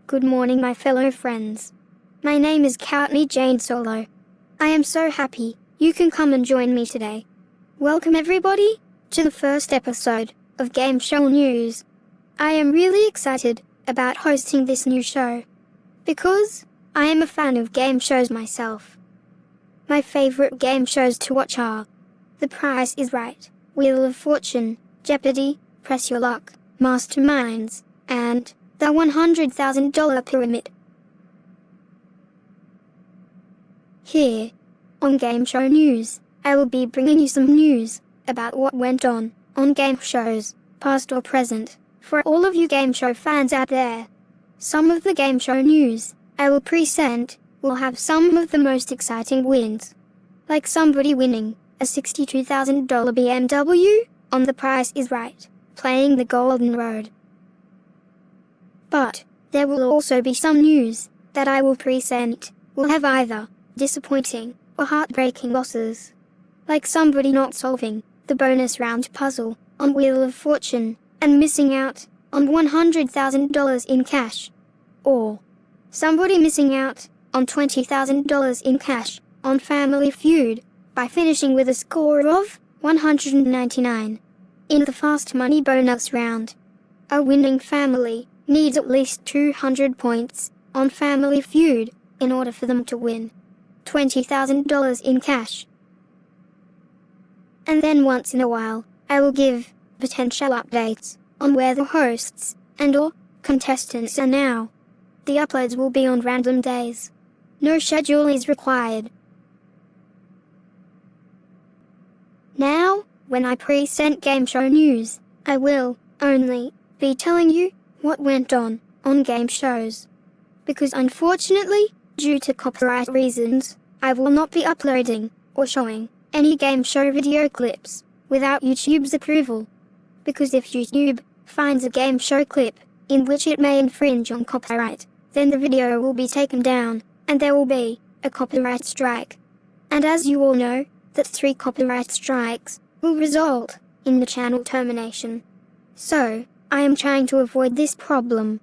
Good morning, my fellow friends. My name is Courtney Jane Solo. I am so happy you can come and join me today. Welcome everybody to the first episode of Game Show News. I am really excited about hosting this new show because I am a fan of game shows myself. My favorite game shows to watch are The Price is Right, Wheel of Fortune, Jeopardy, Press Your Luck, Masterminds, and the $100,000 Pyramid. Here, on Game Show News, I will be bringing you some news about what went on game shows, past or present, for all of you game show fans out there. Some of the game show news I will present will have some of the most exciting wins, like somebody winning a $62,000 BMW on The Price is Right, playing the Golden Road. But there will also be some news that I will present will have either disappointing or heartbreaking losses, like somebody not solving the bonus round puzzle on Wheel of Fortune and missing out on $100,000 in cash, or somebody missing out on $20,000 in cash on Family Feud by finishing with a score of 199. In the Fast Money bonus round, a winning family needs at least 200 points on Family Feud in order for them to win $20,000 in cash. And then once in a while, I will give potential updates on where the hosts and/or contestants are now. The uploads will be on random days. No schedule is required. Now, when I present game show news, I will only be telling you what went on game shows. Because unfortunately, due to copyright reasons, I will not be uploading or showing any game show video clips without YouTube's approval. Because if YouTube finds a game show clip in which it may infringe on copyright, then the video will be taken down and there will be a copyright strike. And as you all know, that 3 copyright strikes will result in the channel termination. So, I am trying to avoid this problem.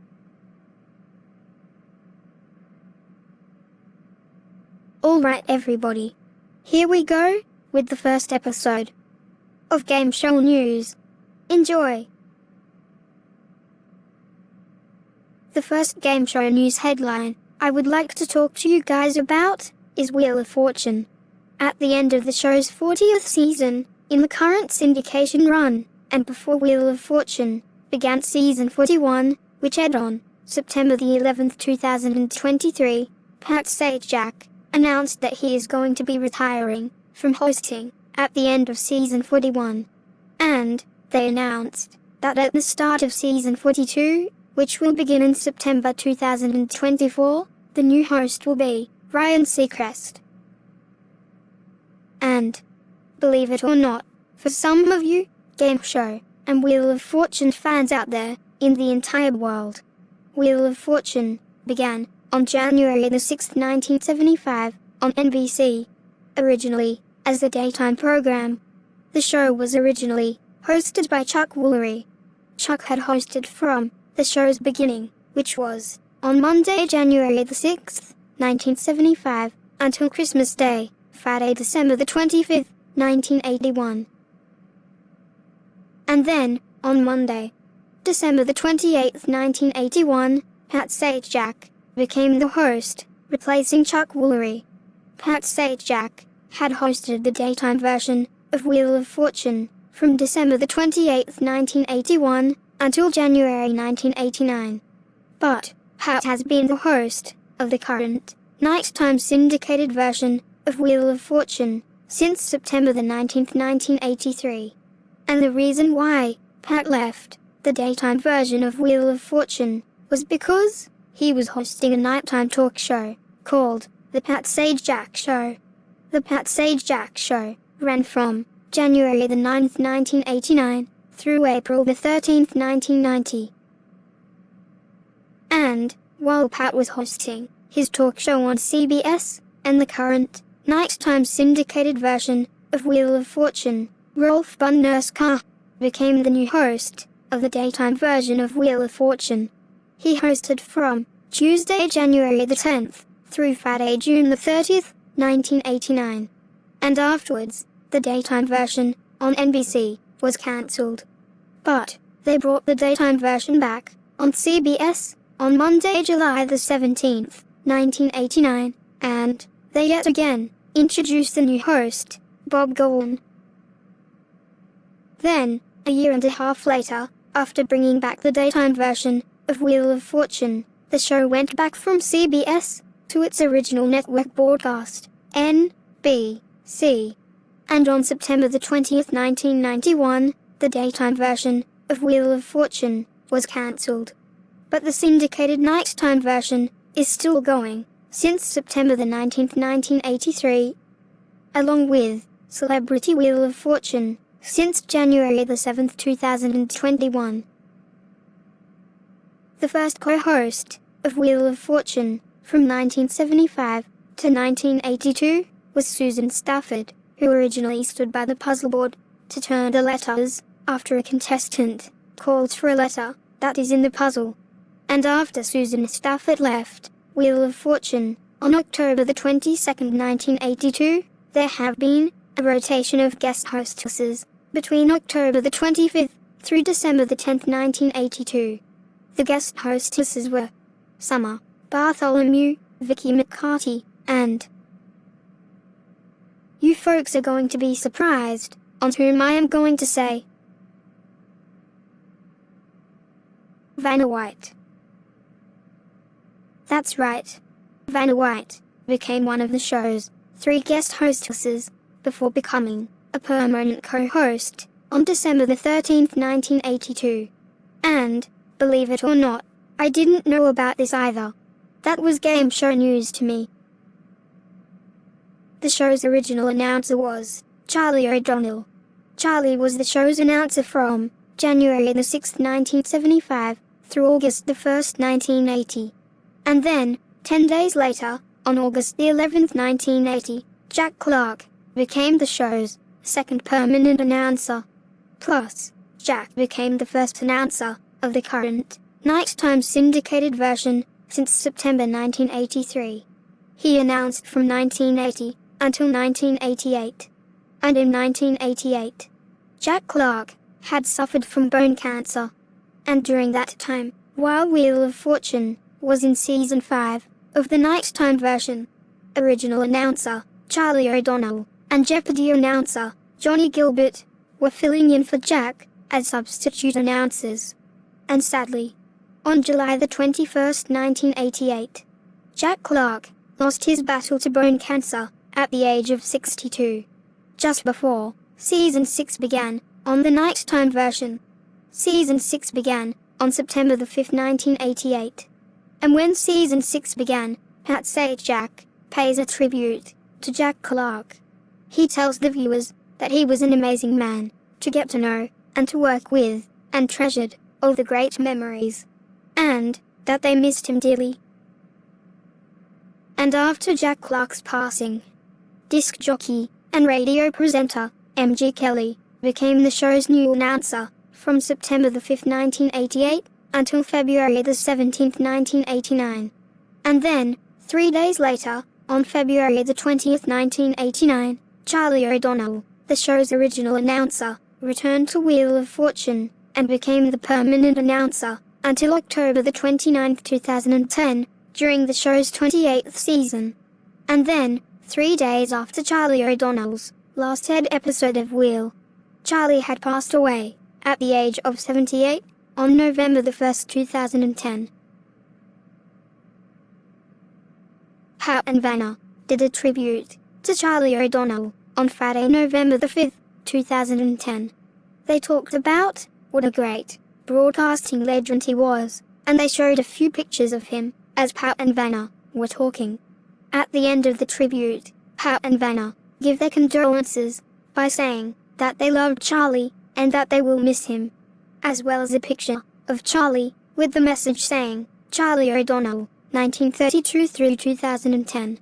Alright everybody, here we go with the first episode of Game Show News. Enjoy! The first Game Show News headline I would like to talk to you guys about is Wheel of Fortune. At the end of the show's 40th season, in the current syndication run, and before Wheel of Fortune began season 41, which aired on September the 11th, 2023, Pat Sajak announced that he is going to be retiring from hosting at the end of season 41. And they announced that at the start of season 42, which will begin in September 2024, the new host will be Ryan Seacrest. And, believe it or not, for some of you game show and Wheel of Fortune fans out there in the entire world, Wheel of Fortune began on January the 6th, 1975 on NBC, originally as a daytime program. The show was originally hosted by Chuck Woolery. Chuck had hosted from the show's beginning, which was on Monday, January the 6th, 1975, until Christmas Day, Friday, December the 25th, 1981. And then, on Monday, December the 28th, 1981, Pat Sajak became the host, replacing Chuck Woolery. Pat Sajak had hosted the daytime version of Wheel of Fortune from December the 28th, 1981 until January 1989. But Pat has been the host of the current nighttime syndicated version of Wheel of Fortune since September the 19th, 1983. And the reason why Pat left the daytime version of Wheel of Fortune was because he was hosting a nighttime talk show called The Pat Sajak Show. The Pat Sajak Show ran from January the 9th, 1989 through April the 13th, 1990. And while Pat was hosting his talk show on CBS and the current nighttime syndicated version of Wheel of Fortune, Rolf Bunnerska became the new host of the daytime version of Wheel of Fortune. He hosted from Tuesday, January the 10th, through Friday, June the 30th, 1989. And afterwards, the daytime version, on NBC, was cancelled. But they brought the daytime version back, on CBS, on Monday, July the 17th, 1989, and they yet again introduced the new host, Bob Gowan. Then, a year and a half later, after bringing back the daytime version of Wheel of Fortune, the show went back from CBS to its original network broadcast, NBC. And on September the 20th, 1991, the daytime version of Wheel of Fortune was cancelled. But the syndicated nighttime version is still going since September the 19th, 1983, along with Celebrity Wheel of Fortune since January the 7th, 2021. The first co-host of Wheel of Fortune from 1975 to 1982 was Susan Stafford, who originally stood by the puzzle board to turn the letters after a contestant calls for a letter that is in the puzzle. And after Susan Stafford left Wheel of Fortune on October the 22nd, 1982, there have been a rotation of guest hostesses between October the 25th through December the 10th, 1982. The guest hostesses were Summer Bartholomew, Vicky McCarty, and you folks are going to be surprised on whom I am going to say. Vanna White. That's right. Vanna White became one of the show's 3 guest hostesses before becoming a permanent co-host on December the 13th, 1982. And, believe it or not, I didn't know about this either. That was game show news to me. The show's original announcer was Charlie O'Donnell. Charlie was the show's announcer from January the 6th, 1975 through August the 1st, 1980. And then, 10 days later, on August the 11th, 1980, Jack Clark became the show's second permanent announcer. Plus, Jack became the first announcer of the current nighttime syndicated version since September 1983. He announced from 1980 until 1988. And in 1988, Jack Clark had suffered from bone cancer. And during that time, while Wheel of Fortune was in Season 5 of the nighttime version, original announcer Charlie O'Donnell and Jeopardy announcer Johnny Gilbert were filling in for Jack as substitute announcers. And sadly, on July the 21st, 1988, Jack Clark lost his battle to bone cancer at the age of 62, just before Season 6 began on the nighttime version. Season 6 began on September the 5th, 1988. And when Season 6 began, Pat Sajak pays a tribute to Jack Clark. He tells the viewers that he was an amazing man to get to know and to work with, and treasured all the great memories, and that they missed him dearly. And after Jack Clark's passing, disc jockey and radio presenter M.G. Kelly became the show's new announcer from September the 5th, 1988 until February the 17th, 1989. And then, 3 days later, on February the 20th, 1989, Charlie O'Donnell, the show's original announcer, returned to Wheel of Fortune and became the permanent announcer until October the 29th, 2010, during the show's 28th season. And then, 3 days after Charlie O'Donnell's last head episode of Wheel, Charlie had passed away at the age of 78 on November the 1st, 2010. Pat and Vanna did a tribute to Charlie O'Donnell on Friday, November the 5th, 2010. They talked about what a great broadcasting legend he was, and they showed a few pictures of him as Pat and Vanna were talking. At the end of the tribute, Pat and Vanna give their condolences by saying that they loved Charlie and that they will miss him, as well as a picture of Charlie with the message saying, Charlie O'Donnell, 1932 through 2010.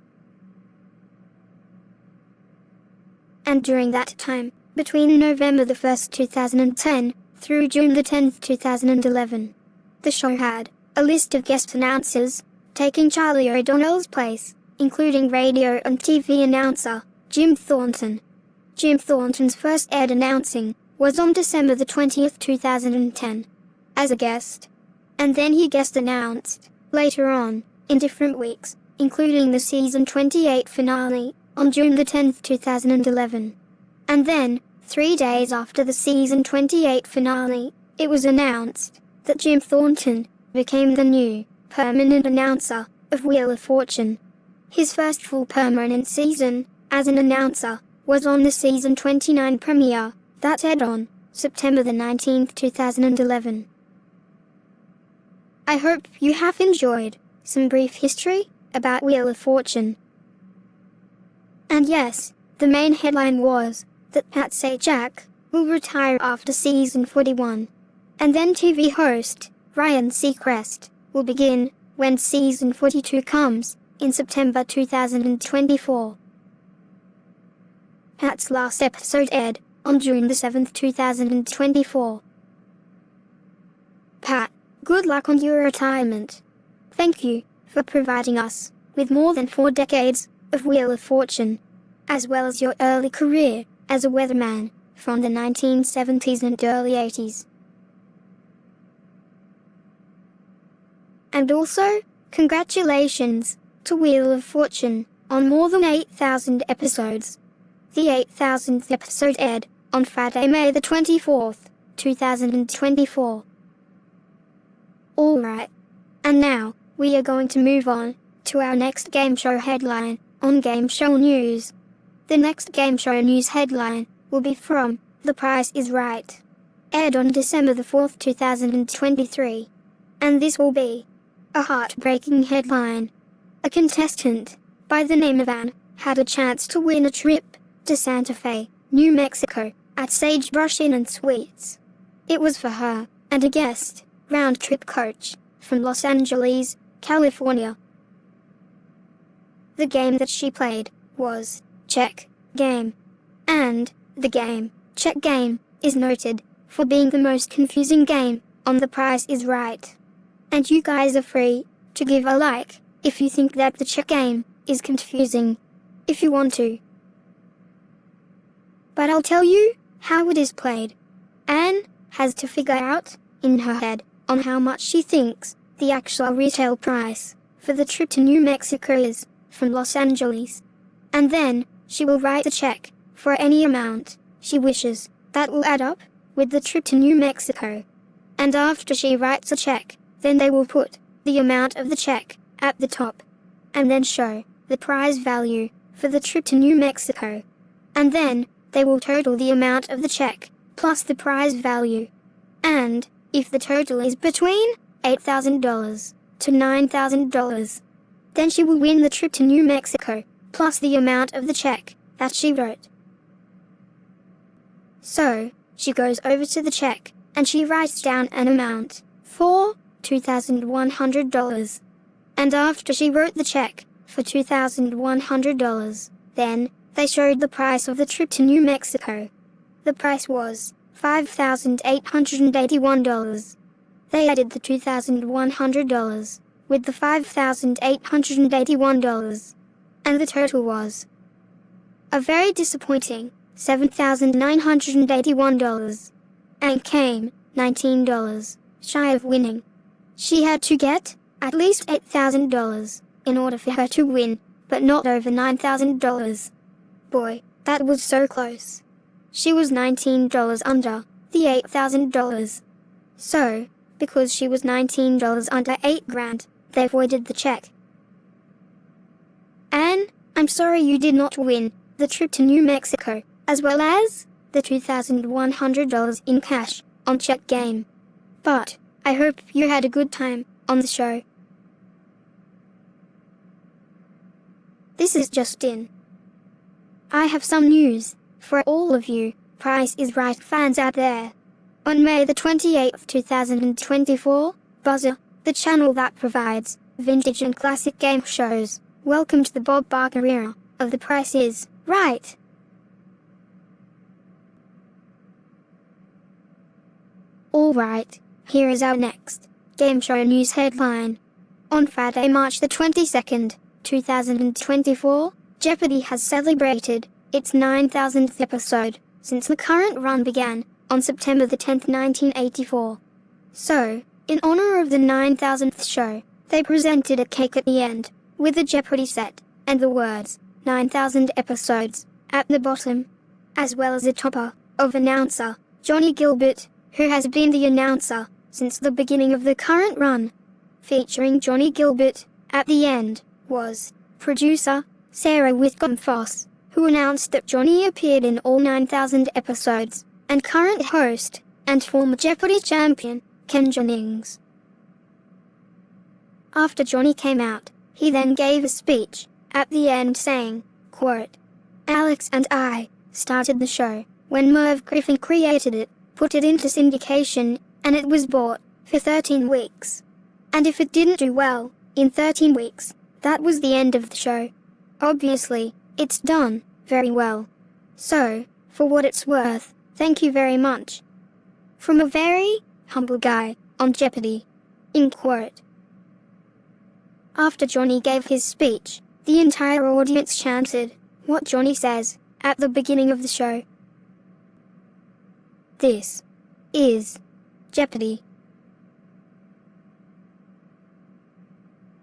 And during that time, between November the 1st, 2010 through June the 10th, 2011, the show had a list of guest announcers taking Charlie O'Donnell's place, including radio and TV announcer Jim Thornton. Jim Thornton's first aired announcing was on December the 20th, 2010, as a guest. And then he guest announced, later on, in different weeks, including the season 28 finale, on June the 10th, 2011. And then, 3 days after the season 28 finale, it was announced that Jim Thornton became the new, permanent announcer of Wheel of Fortune. His first full permanent season, as an announcer, was on the season 29 premiere, that aired on September the 19th, 2011. I hope you have enjoyed some brief history about Wheel of Fortune. And yes, the main headline was that Pat Sajak will retire after season 41. And then TV host Ryan Seacrest will begin when season 42 comes in September 2024. Pat's last episode aired on June the 7th, 2024. Pat, good luck on your retirement. Thank you for providing us with more than 4 decades of Wheel of Fortune, as well as your early career as a weatherman from the 1970s and early 80s. And also, congratulations to Wheel of Fortune on more than 8,000 episodes. The 8,000th episode aired on Friday, May the 24th, 2024. Alright, and now we are going to move on to our next game show headline on Game Show News. The next Game Show News headline will be from The Price is Right, aired on December the 4th, 2023. And this will be a heartbreaking headline. A contestant by the name of Anne had a chance to win a trip to Santa Fe, New Mexico, at Sagebrush Inn & Suites. It was for her and a guest round-trip coach from Los Angeles, California. The game that she played was Check Game, and the game Check Game is noted for being the most confusing game on The Price is Right. And you guys are free to give a like if you think that the Check Game is confusing, if you want to. But I'll tell you how it is played. Anne has to figure out, in her head, on how much she thinks the actual retail price for the trip to New Mexico is from Los Angeles. And then she will write a check for any amount she wishes that will add up with the trip to New Mexico. And after she writes a check, then they will put the amount of the check at the top, and then show the prize value for the trip to New Mexico. And then they will total the amount of the check plus the prize value. And if the total is between $8,000 to $9,000, then she will win the trip to New Mexico plus the amount of the check that she wrote. So, she goes over to the check and she writes down an amount for $2,100. And after she wrote the check for $2,100, then they showed the price of the trip to New Mexico. The price was $5,881. They added the $2,100 with the $5,881, and the total was a very disappointing $7,981, and came $19 shy of winning. She had to get at least $8,000 in order for her to win, but not over $9,000. Boy, that was so close. She was $19 under the $8,000. So, because she was $19 under $8,000, they voided the check. Anne, I'm sorry you did not win the trip to New Mexico, as well as the $2,100 in cash on Check Game. But I hope you had a good time on the show. This is Justin. I have some news for all of you Price is Right fans out there. On May the 28th, 2024, Buzzer, the channel that provides vintage and classic game shows, welcomed the Bob Barker era of The Price is Right. Alright, here is our next game show news headline. On Friday, March the 22nd, 2024, Jeopardy has celebrated its 9,000th episode since the current run began on September the 10th, 1984. So, in honor of the 9,000th show, they presented a cake at the end, with a Jeopardy set, and the words, 9,000 episodes, at the bottom, as well as a topper, of announcer, Johnny Gilbert, who has been the announcer since the beginning of the current run. Featuring Johnny Gilbert, at the end, was producer Sarah Whitcomb-Foss, who announced that Johnny appeared in all 9,000 episodes, and current host and former Jeopardy champion, Ken Jennings. After Johnny came out, he then gave a speech at the end saying, quote, "Alex and I started the show when Merv Griffin created it, put it into syndication, and it was bought for 13 weeks. And if it didn't do well in 13 weeks, that was the end of the show. Obviously, it's done very well. So, for what it's worth, thank you very much. From a very humble guy on Jeopardy." End quote. After Johnny gave his speech, the entire audience chanted what Johnny says at the beginning of the show. This is Jeopardy.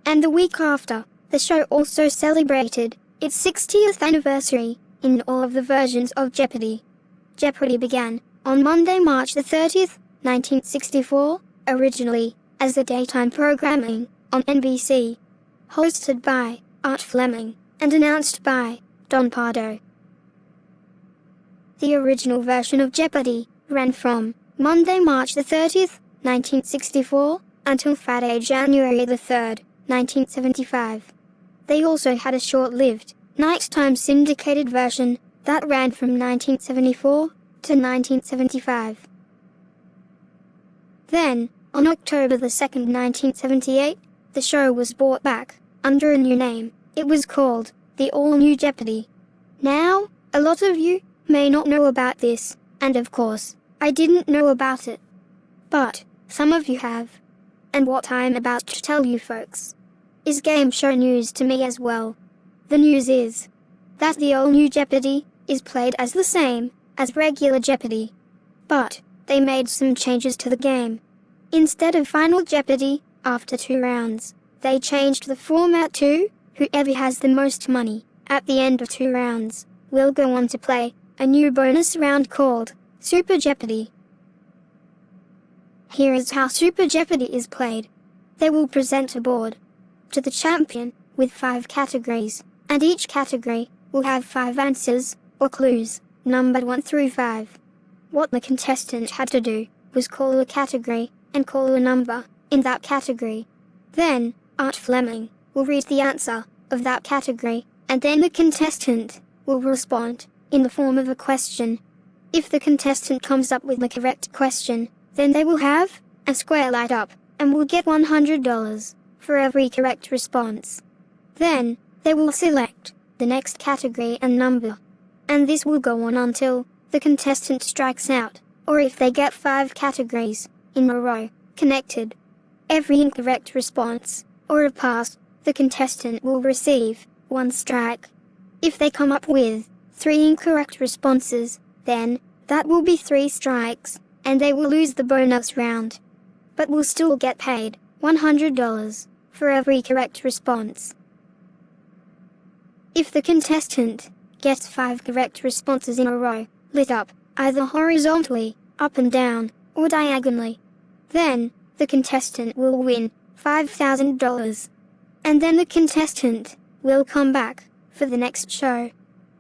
And the week after, the show also celebrated its 60th anniversary in all of the versions of Jeopardy. Jeopardy began on Monday, March the 30th, 1964, originally as the daytime programming on NBC, hosted by Art Fleming and announced by Don Pardo. The original version of Jeopardy ran from Monday, March the 30th, 1964, until Friday, January the 3rd, 1975. They also had a short-lived, nighttime syndicated version that ran from 1974 to 1975. Then, on October the 2nd, 1978, the show was brought back under a new name. It was called The All-New Jeopardy. Now, a lot of you may not know about this, and of course, I didn't know about it. But some of you have. And what I'm about to tell you folks is game show news to me as well. The news is that the all-new Jeopardy is played as the same as regular Jeopardy. But they made some changes to the game. Instead of Final Jeopardy, after 2 rounds, they changed the format to whoever has the most money at the end of 2 rounds will go on to play a new bonus round called Super Jeopardy. Here is how Super Jeopardy is played. They will present a board to the champion with 5 categories, and each category will have 5 answers or clues, numbered 1 through 5. What the contestant had to do was call a category and call a number in that category. Then, Art Fleming will read the answer of that category, and then the contestant will respond in the form of a question. If the contestant comes up with the correct question, then they will have a square light up and will get $100 for every correct response. Then, they will select the next category and number, and this will go on until the contestant strikes out, or if they get 5 categories in a row connected. Every incorrect response, or a pass, the contestant will receive 1 strike. If they come up with 3 incorrect responses, then that will be 3 strikes, and they will lose the bonus round, but will still get paid $100 for every correct response. If the contestant gets 5 correct responses in a row, lit up either horizontally, up and down, or diagonally, then the contestant will win $5,000. And then the contestant will come back for the next show.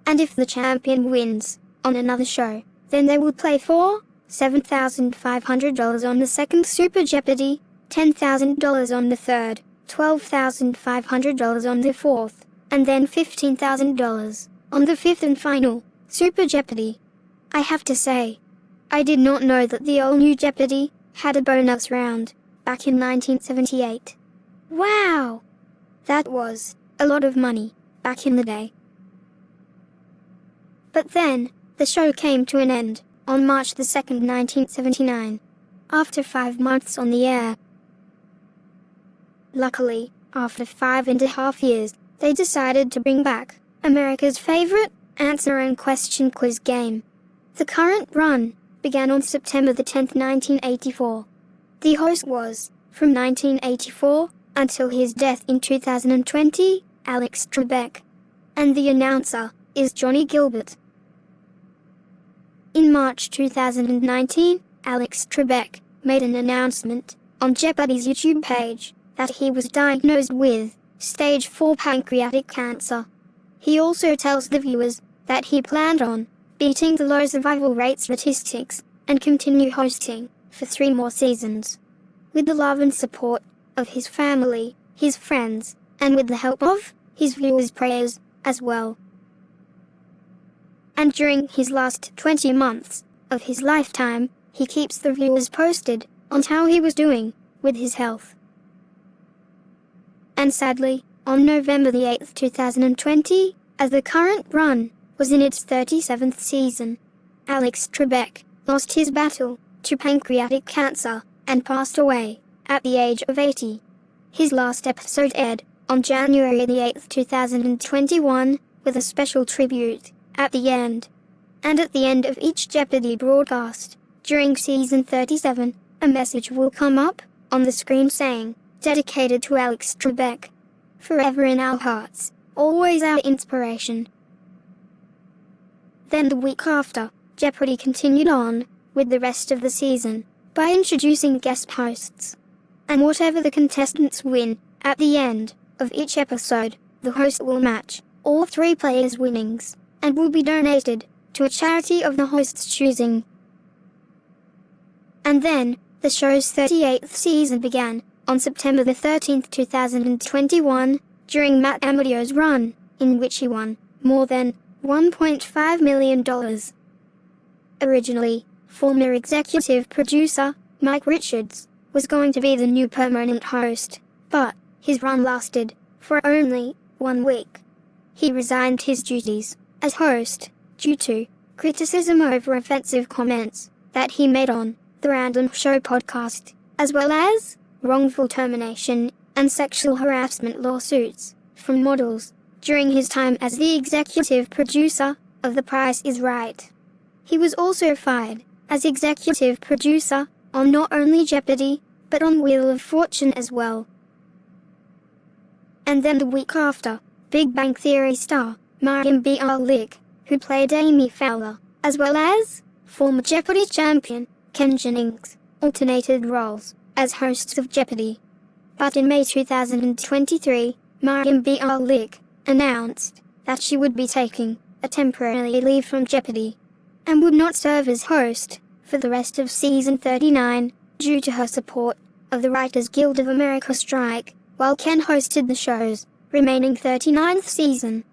And if the champion wins on another show, then they will play for $7,500 on the second Super Jeopardy, $10,000 on the third, $12,500 on the fourth, and then $15,000 on the fifth and final Super Jeopardy. I have to say, I did not know that the all-new Jeopardy had a bonus round back in 1978. Wow! That was a lot of money back in the day. But then, the show came to an end on March the 2nd, 1979, after 5 months on the air. Luckily, after 5.5 years, they decided to bring back America's favorite answer and question quiz game. The current run began on September the 10th, 1984. The host was, from 1984 until his death in 2020, Alex Trebek. And the announcer is Johnny Gilbert. In March 2019, Alex Trebek made an announcement on Jeopardy's YouTube page that he was diagnosed with stage 4 pancreatic cancer. He also tells the viewers that he planned on beating the low survival rate statistics and continue hosting for 3 more seasons. With the love and support of his family, his friends, and with the help of his viewers' prayers as well. And during his last 20 months of his lifetime, he keeps the viewers posted on how he was doing with his health. And sadly, on November the 8th, 2020, as the current run was in its 37th season, Alex Trebek lost his battle to pancreatic cancer and passed away at the age of 80. His last episode aired on January the 8th, 2021, with a special tribute at the end. And at the end of each Jeopardy broadcast, during season 37, a message will come up on the screen saying, "Dedicated to Alex Trebek. Forever in our hearts, always our inspiration." Then the week after, Jeopardy continued on with the rest of the season by introducing guest hosts. And whatever the contestants win at the end of each episode, the host will match all 3 players' winnings and will be donated to a charity of the host's choosing. And then, the show's 38th season began on September the 13th, 2021, during Matt Amadio's run, in which he won more than $1.5 million. Originally, former executive producer Mike Richards was going to be the new permanent host, but his run lasted for only 1 week. He resigned his duties as host due to criticism over offensive comments that he made on the Random Show podcast, as well as wrongful termination and sexual harassment lawsuits from models during his time as the executive producer of The Price is Right. He was also fired as executive producer on not only Jeopardy, but on Wheel of Fortune as well. And then the week after, Big Bang Theory star Mariam Lick, who played Amy Fowler, as well as former Jeopardy champion Ken Jennings, alternated roles as hosts of Jeopardy. But in May 2023, Mariam Lick announced that she would be taking a temporary leave from Jeopardy and would not serve as host for the rest of season 39 due to her support of the Writers Guild of America strike, while Ken hosted the show's remaining 39th season.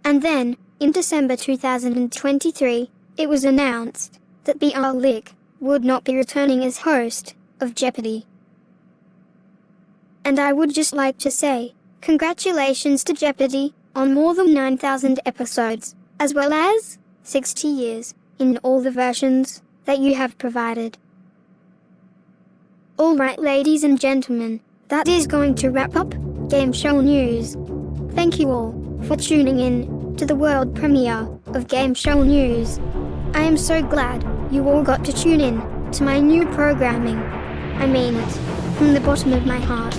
And then, in December 2023, it was announced that Lick would not be returning as host of Jeopardy. And I would just like to say, congratulations to Jeopardy on more than 9,000 episodes, as well as 60 years in all the versions that you have provided. Alright, ladies and gentlemen, that is going to wrap up Game Show News. Thank you all for tuning in to the world premiere of Game Show News. I am so glad you all got to tune in to my new programming. I mean it from the bottom of my heart.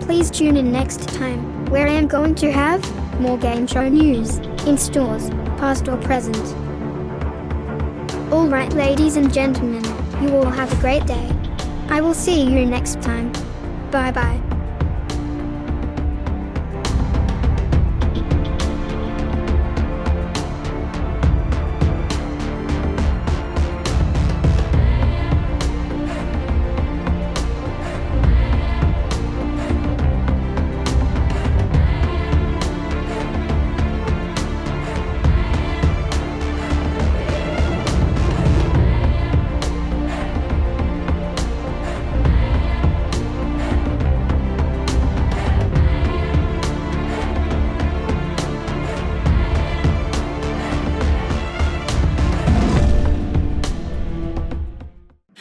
Please tune in next time, where I am going to have more Game Show News in stores, past or present. Alright, ladies and gentlemen, you all have a great day. I will see you next time. Bye bye.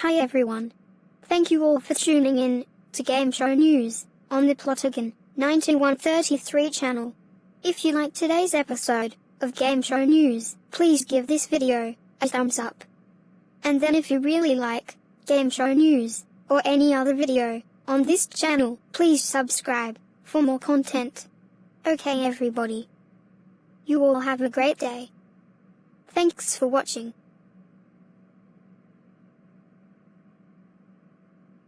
Hi everyone. Thank you all for tuning in to Game Show News on the Plotagon 9133 channel. If you liked today's episode of Game Show News, please give this video a thumbs up. And then if you really like Game Show News or any other video on this channel, please subscribe for more content. Okay everybody. You all have a great day. Thanks for watching.